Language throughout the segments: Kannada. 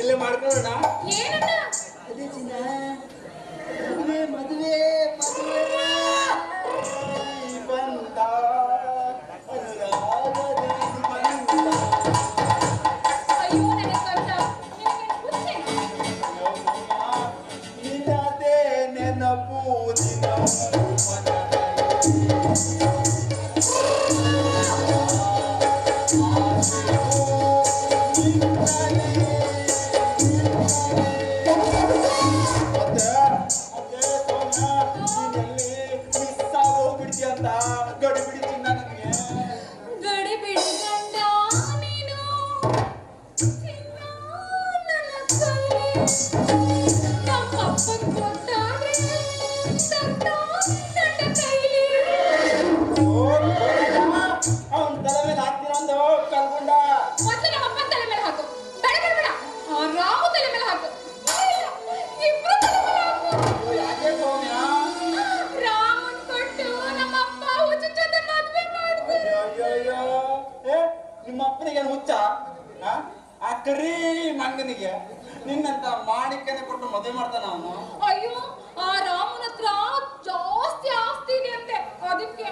ಇಲ್ಲೇ ಮಾಡ್ಕೊಳ್ಳೋಣ. ಏನಣ್ಣ? ಅದೇ ಚಿನ್ನ, ಮದುವೆ ಮದುವೆ ಮದುವೆ ಬಂದ ಅನುರಾಗದ ಬಂದ. ಅಯ್ಯೋ ನನ್ನ ಕಂಠ, ನಿನಗೆ ಹುಚ್ಚೆ. ನಿನ್ನದೇ ನೆನಪು ದಿನ ಗಡಿ ಬಿಡ್ಕೊಂಡ ನೀನು ಚಿನ್ನ ನನ್ನ ಕೈಲಿ. ನಮ್ಮ ಅಪ್ಪನ್ ಕೊಟ್ಟಾದ್ರೆ ತಂದ ನನ್ನ ಕೈಲಿ. ಅವನ್ ತಲೆ ಮೇಲೆ ಹಾಕ್ತೀರಂದು ಕಲ್ಕೊಂಡ. ಮೊದ್ಲು ನಮ್ಮ ಅಪ್ಪನ ತಲೆ ಮೇಲೆ ಹಾಕು. ಬೇಡ ಬೇಡ ಬೇಡ, ಆ ರಾಮು ತಲೆ ಮೇಲೆ ಹಾಕು. ಇಲ್ಲ, ಇಬ್ರು ತಲೆ ಮೇಲೆ ಹಾಕು. ಯಾಕೆ ಸೌಮ್ಯ? ರಾಮನ್ ಕೊಟ್ಟು ನಮ್ಮ ಅಪ್ಪ ಹುಚ್ಚ ಜೊತೆ ಮದ್ವೆ ಮಾಡ್ತಾರೆ. ಅಯ್ಯೋ ನಿಮ್ಮ ಅಪ್ಪನಿಗೆ ಹುಚ್ಚ? ಆ ಕರಿ ಮಂಗನಿಗೆ ನಿನ್ನಂತ ಮಾಣಿಕ್ಯನ ಕೊಟ್ಟು ಮದುವೆ ಮಾಡ್ತಾನ ಅವನು. ಅಯ್ಯೋ, ಆ ರಾಮನ ಹತ್ರ ಜಾಸ್ತಿ ಆಸ್ತಿ ಇದೆ ಅಂತೆ, ಅದಕ್ಕೆ.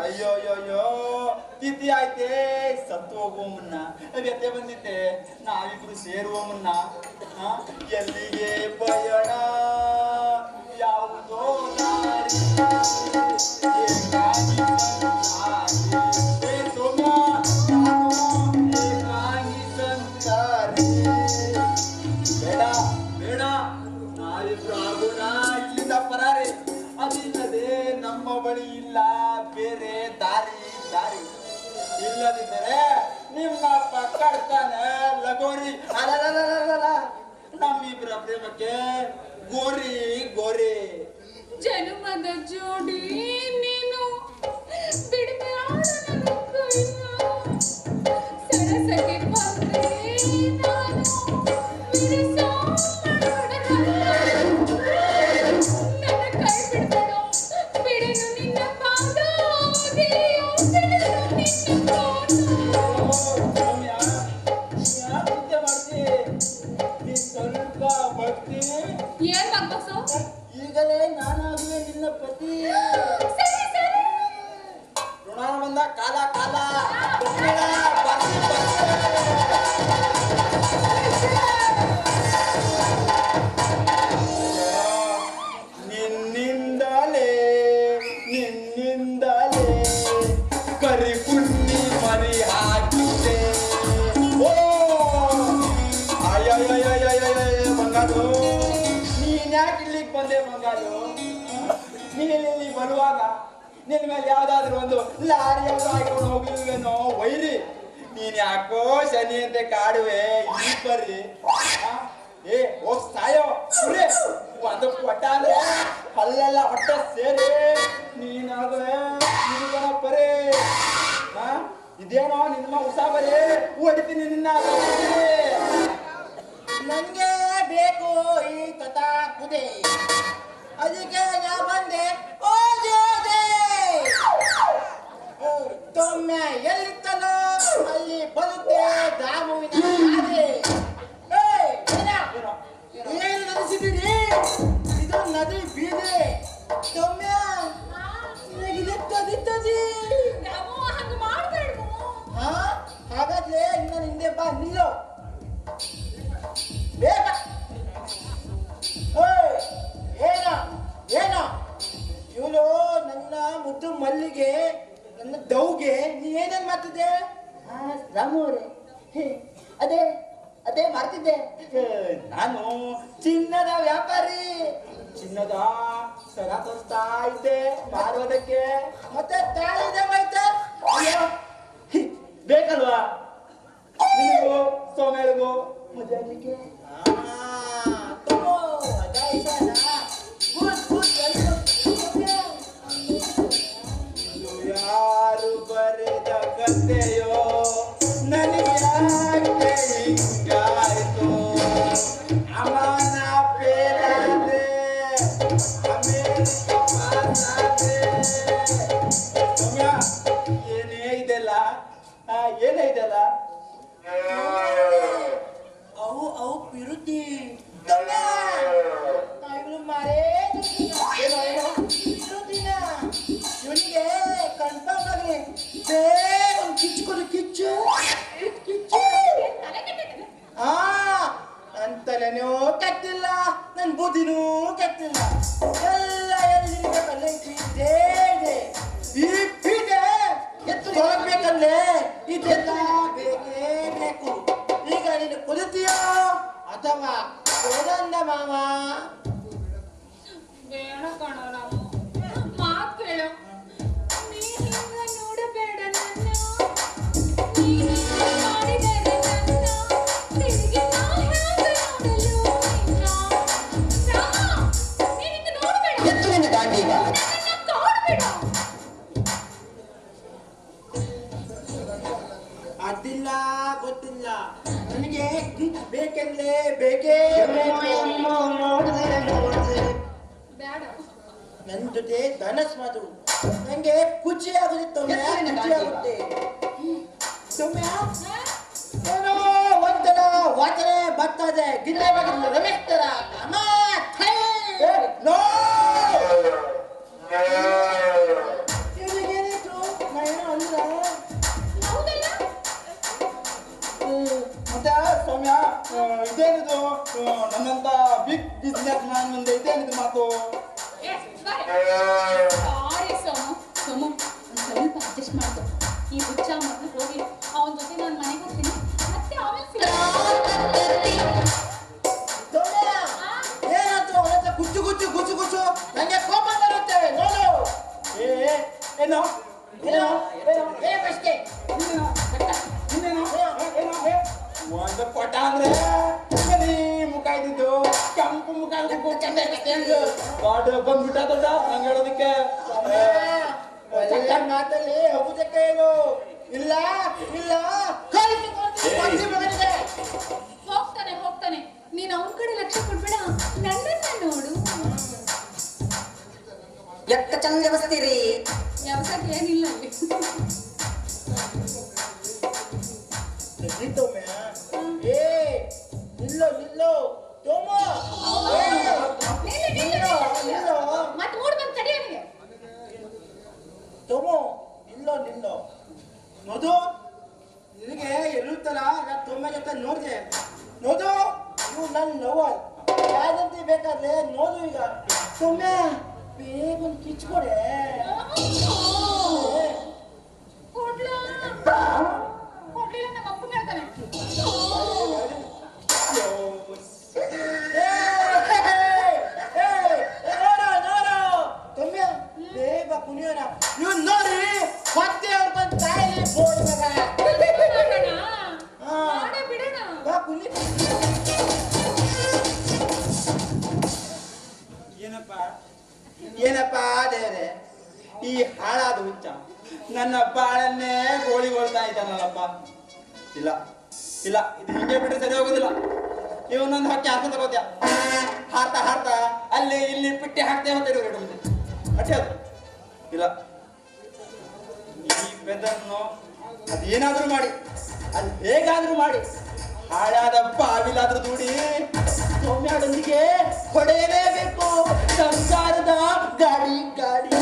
ಅಯ್ಯೋ ತಿಥಿ ಆಯ್ತೆ, ಸತ್ತು ಹೋಗುವ ಮುನ್ನ ವ್ಯತೆ ಬಂದಿತ್ತೆ, ನಾವಿಬ್ರು ಸೇರುವ ಮುನ್ನ ಎಲ್ಲಿಗೆ ಪಯಣ, ಯಾವುದೋ ದಾರಿ, ಏಕಾಗಿ ಸಂಸಾರಿ. ಸೌಮ್ಯ, ನಾನು ಏಕಾಗಿ ಸಂಸಾರಿ. ಬೇಡ ಬೇಡ, ನಾವಿಬ್ರು ಆಗೋಣ ಇಲ್ಲಿಂದ ಪರಾರಿ. ಅದಿಲ್ಲದೆ ನಮ್ಮ ಬಳಿ ಇಲ್ಲ ಬೇರೆ ದಾರಿ ದಾರಿ. ಇಲ್ಲದಿದ್ದರೆ ನಿಮ್ಮ ಕಡ್ತಾನೆ ಲಗೋರಿ. ಅಲ್ಲ, ನಮ್ಮಿಬ್ಬರ ಪ್ರೇಮಕ್ಕೆ ಗೋರಿ ಗೋರಿ. ಜನ್ಮದ ಜೋಡಿ ನೀನು, ಬಿಡಬೇಡ ನನ್ನ ಕೈನ. ಸರಸಕ್ಕೆ ಬಂದ್ರೆ ನಾನು ಬಿಡಿಸೋ ನನ್ನ ಕೈ ಬಿಡ್ಬೇಡ. ಬಿಡೆನು ನಿನ್ನ ಪಾದ, ಹಿರಿಯೋ ಬಿಡೆನು ನಿನ್ನ ಪಾದ. ಸೌಮ್ಯ, ಯಾಕೆ ಚಿಂತೆ ಮಾಡ್ತಿ? ನೀ ಸ್ವಲ್ಪ ಭಕ್ತಿ. ಏನ್ ಮಗ್ಬಸು? ಈಗಲೇ ನಾನಾಗುವೆ ನಿನ್ನ ಪತಿ. ಸರಿ ಸರಿ. ಋಣ ಬಂದ ಕಾಲ ಕಾಲ ಬರ್ಬೇಡ, ಬರ್ಬೇಡ. ನಿನ್ನಿಂದಲೇ ಕರಿ ಪುಣ್ಣಿ ಮರಿ ಹಾಕಿದೆ. ಓ ಅಯ್ಯ ಬಂಗಾರು, ನೀನ್ ಯಾಕೆ ಇಲ್ಲಿಗೆ ಬಂದೆ ಬಂಗಾರು? ನೀನ್ ಇಲ್ಲಿ ಬರುವಾಗ ನಿನ್ ಮೇಲೆ ಯಾವ್ದಾದ್ರು ಒಂದು ಲಾರಿಯಾದ್ರು ಹಾಕೊಂಡು ಹೋಗ್ಲಿಲ್ವೇನೋ ವೈರಿ. ನೀನ್ ಯಾಕೋ ಶನಿ ಅಂತ ಕಾಡುವೆ, ಇಲ್ಲಿ ಬರ್ರಿ. ಹೋಗ್ ಸಾಯೋ ಒಂದು ಕೊಟ್ಟ ಅಂದ್ರೆ ಅಲ್ಲೆಲ್ಲ ಹೊಟ್ಟೆ ಸೇರಿ ನೀನಾಗುವೆ ನಿನ್ಗನ ಪರಿ. ಇದೇನೋ ನಿನ್ನ ಉಸಾಬರಿ, ಹೊಡಿತೀನಿ ನಿನ್ನ. ನನ್ಗೆ ಬೇಕು ಈ ಕಥಾ ಕುದೆ, ಅದಕ್ಕೆ ನಾ ಬಂದೆ. ತೊಮ್ಮೆ ಎಲ್ಲಿತ್ತಲೋ ಅಲ್ಲಿ ಬರುತ್ತೆ ದಾಮುವಿನ ಗಾದೆ. ಏನು ನಡೆಸಿದ್ದೀನಿ? ಇದು ನದಿ ಬೀದೆ. ತೊಮ್ಮೆ ನಿನಗಿದತ್ತದಿ. ರಾಮು, ಹಂಗ ಮಾಡ್ಬೇಡ. ಹಾಗಾದ್ರೆ ಇನ್ನ ಹಿಂದೆ ಬಾ, ನಿಲ್ಲೋ ಬೇಗ. ಏನ ಇವಳು ನನ್ನ ಮುದ್ದು ಮಲ್ಲಿಗೆ, ನನ್ನ ದೌಗೆ. ನೀ ಏನೇನ್ ಮಾಡ್ತಿದ್ದೆ? ರಾಮು ಅವರೇ, ಅದೇ ಅದೇ ಮಾಡ್ತಿದ್ದೆ. ನಾನು ಚಿನ್ನದ ವ್ಯಾಪಾರಿ. ಚಿನ್ನದ ಸರ ತೋರಿಸ್ತಾ ಇದ್ದೆ ಮಾರೋದಕ್ಕೆ. ಮತ್ತೆ ತಾಳಿದೆ ಹೋಯ್ತೆ. ಬೇಕಲ್ವಾ ನಿನಗೂ ಸೋಮೇಳಿಗೂ ಮದುವೆ ಆಗ್ಲಿಕ್ಕೆ? ಯಾರು ಬರೆದ ಕಥೆಯೋ ನನಗೆ ಯಾಕೆ ಹಿಂಗಾಯ್ತು? ಅಮ್ಮನ ಪೇರಾದೆ, ಅಮೇರಿಕ ಪಾಸಾದೆ. ಸೌಮ್ಯ, ಏನೇ ಇದೆಲ್ಲ? ಬೂದಿನೂ ಕೆತ್ತಿಲ್ಲ. ಎಲ್ಲ ಎಲ್ಲಿರ್ಬೇಕಲ್ಲೇ ಇದೆ ಈ ಪೀಡೆ ಎತ್ತು ತೊಳಬೇಕಲ್ಲೇ ಇದೆಲ್ಲ ಬೇಕೇ ಬೇಕು. ಈಗ ನೀನು ಕುಳಿತೀಯೋ ಅಥವಾ ಕೋದಂಡ ಮಾವ? ಬೇಡ ಕಣ ರಾಮು, ಮಾತ್ ಕೇಳು. ನೀ ಹಿಂಗ ನೋಡಬೇಡ ನನ್ನ, ನೀ ಹಿಂಗ ಮಾಡಿದರೆ ನನ್ನ ತಿರುಗಿ ನಾ ಹ್ಯಾಂಗ ನೋಡಲು ನಿನ್ನ? ರಾಮ, ನೀ ಹಿಂಗ ನೋಡಬೇಡ, ಎತ್ತು ನಿನ್ನ ದಾಂಡೀಗ. ನನ್ನನ್ನ ಕಾಡ್ಬೇಡ. ಅದಿಲ್ಲ ಗೊತ್ತಿಲ್ಲ ನನಗೆ ಬೇಕೆಂದ್ರೆ ಬೇಕೇ ಬೇಡ. ನನ್ನ ಜೊತೆ ಧನಸ್ ಮಾತು ನಂಗೆ ಖುಷಿ ಆಗುತ್ತೆ. ಖುಷಿ ಆಗುತ್ತೆ. ಸೌಮ್ಯ ಏನೋ ಒಂಥರ ವಾಚನೆ ಬರ್ತದೆ. ಗಿಡ ಬಗ್ಗೆ ರಮೇಶ್ ತರ ಅಮ್ಮ ಥೈ. ನೋ ಏನಾಯ್ತು? ನಾ ಏನೋ ಅಂದ್ರ ಹೌದಲ್ಲ? ಮತ್ತೆ ಸೌಮ್ಯ, ಇದೇನಿದು ನನ್ನಂತ ಬಿಗ್ ಬಿಸ್ನೆಸ್ ಮ್ಯಾನ್ ಮುಂದೆ ಇದೇನಿದು ಮಾತು? ಏ, ಬಾರೆ. ಸಾರಿ ಸೋಮು. ಸೋಮು, ಒಂದ್ ಸ್ವಲ್ಪ ಅಡ್ಜಸ್ಟ್ ಮಾಡ್ಕೊ. ಈ ಹುಚ್ಚ ಮಗನ ಹೋಗಿ ಅವನ ಜೊತೆ ನಾನು ಮನೆಗೆ ಹೋಗ್ತೀನಿ, ಮತ್ತೆ ಆಮೇಲೆ ಸೌಮ್ಯ ಏನಾಯ್ತು? ಅವನ ಹತ್ರ ಗುಚ್ಚು ಗುಚ್ಚು ಗುಚ್ಚು ಗುಚ್ಚು ನಂಗೆ ಕೋಪ ಬರುತ್ತೆ. ನೋಡು ಏನೋ ಏನೋ ಏನೇ ಪ್ರಶ್ನೆ? ಒಂದು ಕೊಟ್ಟ ಅಂದ್ರೆ ಬರೀ ಮುಖ ಇದ್ದಿದ್ದು ಕೆಂಪು ಮುಖ ಬಂದ್ಬಿಟ್ಟ ದೊಡ್ಡ ನಂಗೆ ಹೇಳೋದಕ್ಕೆ. ಒಳ್ಳೆ ಮಾತಲ್ಲಿ ಹಬ್ಬದಕ್ಕ ಏನು ಇಲ್ಲ ಇಲ್ಲ ಮಗನಿಗೆ. ಹೋಗ್ತಾನೆ ಹೋಗ್ತಾನೆ. ನೀನ್ ಅವನ ಕಡೆ ಲಕ್ಷ್ಯ ಕೊಡ್ಬೇಡ, ನನ್ನನ್ನ ನೋಡು. ಎಷ್ಟ ಚಂದ ಬಸ್ತೀರಿ. ಯಾವತ್ತಾಗ ಏನಿಲ್ಲ ಅಲ್ಲಿ. ಸೌಮ್ಯ ಏ ನಿಲ್ಲೋ ನಿಲ್ಲೋ ತೋಮ ನಿಲ್ಲೋ ಮತ್ತೆ ಮೂಡ್ ಬಂದ್ ತಡಿ ಅವನಿಗೆ. ತೋಮೋ ನಿಲ್ಲೋ ನಿಲ್ಲೋ. ನೋದು ನಿನಗೆ ಎರುತ್ತಲ್ಲ, ನಾನು ತೋಮ ಜೊತೆ ನೋಡಿದೆ. ನೋದು ಇವು ನನ್ನ ನೋವಲ್ ಯಾವ್ದಂತೆ ಬೇಕಾದ್ರೆ ನೋಡು. ಈಗ ಸೌಮ್ಯ ಬೇಗ ಒಂದು ಕಿಚ್ಕೊಡೆ. ಕೊಡ್ಲಾ? ಕೊಡ್ಲಿಲ್ಲ ನಮ್ಮ ಅಪ್ಪನ ಹೇಳ್ತಾನೆ. ಸೌಮ್ಯ ಬೇಗ ಕುಣಿಯೋಣ. ಇವ್ ನೋಡಿ ಮತ್ತೆ ಅವ್ರ ಬಂದು ತಾಯಿ ಬೋರ್ಡ್ ಮಾಡೇ ಬಿಡೋಣ. ಬಾ ಕುಣಿ. ಏನಪ್ಪ ದೇವ್ರೆ, ಈ ಹಾಳಾದ ಹುಚ್ಚ ನನ್ನ ಬಾಳನ್ನೇ ಗೋಳಿಗೊಳ್ತಾ ಇದ್ದಾನಲ್ಲಪ್ಪ. ಇಲ್ಲ ಇಲ್ಲ, ಇದು ಹಿಂಗೆ ಬಿಟ್ಟರೆ ಸರಿ ಹೋಗೋದಿಲ್ಲ. ಇವನೊಂದು ಹಕ್ಕಿ ಹಾಕೊಂಡು ತಗೋತ್ಯ, ಹಾರ್ತಾ ಹಾರ್ತಾ ಅಲ್ಲಿ ಇಲ್ಲಿ ಪಿಟ್ಟಿ ಹಾಕ್ತೇ ಹೋಗ್ತಾ ಅಷ್ಟೇ ಅದು. ಇಲ್ಲ, ಈ ಬೆದನ್ನು ಅದೇನಾದ್ರೂ ಮಾಡಿ, ಅದು ಹೇಗಾದ್ರೂ ಮಾಡಿ ಹಾಳಾದ ಬಾವಿಲಾದ್ರೂ ದೂಡಿ ಸೌಮ್ಯದೊಂದಿಗೆ ಹೊಡೆಯಲೇಬೇಕು. ಸಂಸಾರದ ಗಾಡಿ ಗಾಡಿ